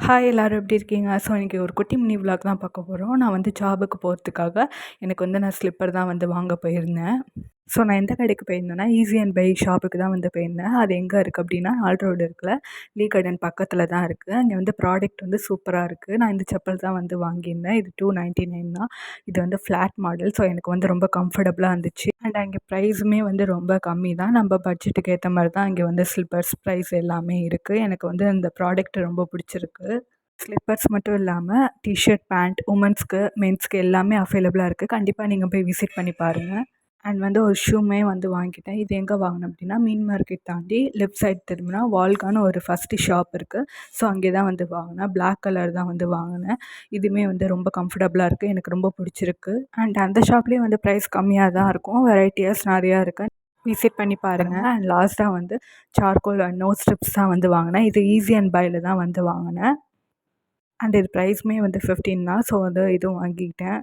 Hi எல்லாரும் எப்படி இருக்கீங்க? ஸோ இன்றைக்கி ஒரு குட்டி மினி விலாக் தான் பார்க்க போகிறோம். நான் வந்து ஜாபுக்கு போகிறதுக்காக எனக்கு வந்து நான் ஸ்லிப்பர் தான் வந்து வாங்க போயிருந்தேன். ஸோ நான் எந்த கடைக்கு போயிருந்தேன்னா, ஈஸி அண்ட் பை ஷாப்புக்கு தான் வந்து போயிருந்தேன். அது எங்கே இருக்குது அப்படின்னா, நால் ரோடு இருக்குல்ல, லீ கார்டன் பக்கத்தில் தான் இருக்குது. அங்கே வந்து ப்ராடக்ட் வந்து சூப்பராக இருக்குது. நான் இந்த செப்பல் தான் வந்து வாங்கியிருந்தேன். இது 299 தான். இது வந்து ஃப்ளாட் மாடல். ஸோ எனக்கு வந்து ரொம்ப கம்ஃபர்டபுளாக இருந்துச்சு. அண்ட் அங்கே ப்ரைஸுமே வந்து ரொம்ப கம்மி தான். நம்ம பட்ஜெட்டுக்கு ஏற்ற மாதிரி தான் இங்கே வந்து ஸ்லிப்பர்ஸ் ப்ரைஸ் எல்லாமே இருக்குது. எனக்கு வந்து அந்த ப்ராடக்ட் ரொம்ப பிடிச்சிருக்கு. ஸ்லிப்பர்ஸ் மட்டும் இல்லாமல் டிஷர்ட், பேண்ட், உமன்ஸ்க்கு, மென்ஸ்க்கு எல்லாமே அவைலபிளாக இருக்குது. கண்டிப்பாக நீங்கள் போய் விசிட் பண்ணி பாருங்கள். அண்ட் வந்து ஒரு ஷூமே வந்து வாங்கிட்டேன். இது எங்கே வாங்கினேன் அப்படின்னா, மீன் மார்க்கெட் தாண்டி லெஃப்ட் சைட் திரும்பினா வால்கான்னு ஒரு ஃபஸ்ட்டு ஷாப் இருக்குது. ஸோ அங்கே தான் வந்து வாங்கினேன். பிளாக் கலர் தான் வந்து வாங்கினேன். இதுவுமே வந்து ரொம்ப கம்ஃபர்டபுளாக இருக்குது. எனக்கு ரொம்ப பிடிச்சிருக்கு. அண்ட் அந்த ஷாப்லேயும் வந்து ப்ரைஸ் கம்மியாக தான் இருக்கும். வெரைட்டிஸ் நிறையா இருக்குது. விசிட் பண்ணி பாருங்கள். அண்ட் லாஸ்ட்டாக வந்து சார்கோல் அண்ட் நோஸ் ஸ்ட்ரிப்ஸ் தான் வந்து வாங்கினேன். இது ஈஸி அண்ட் பையில் தான் வந்து வாங்கினேன். அண்ட் இது ப்ரைஸுமே வந்து 15 தான். ஸோ வந்து இதுவும் வாங்கிக்கிட்டேன்.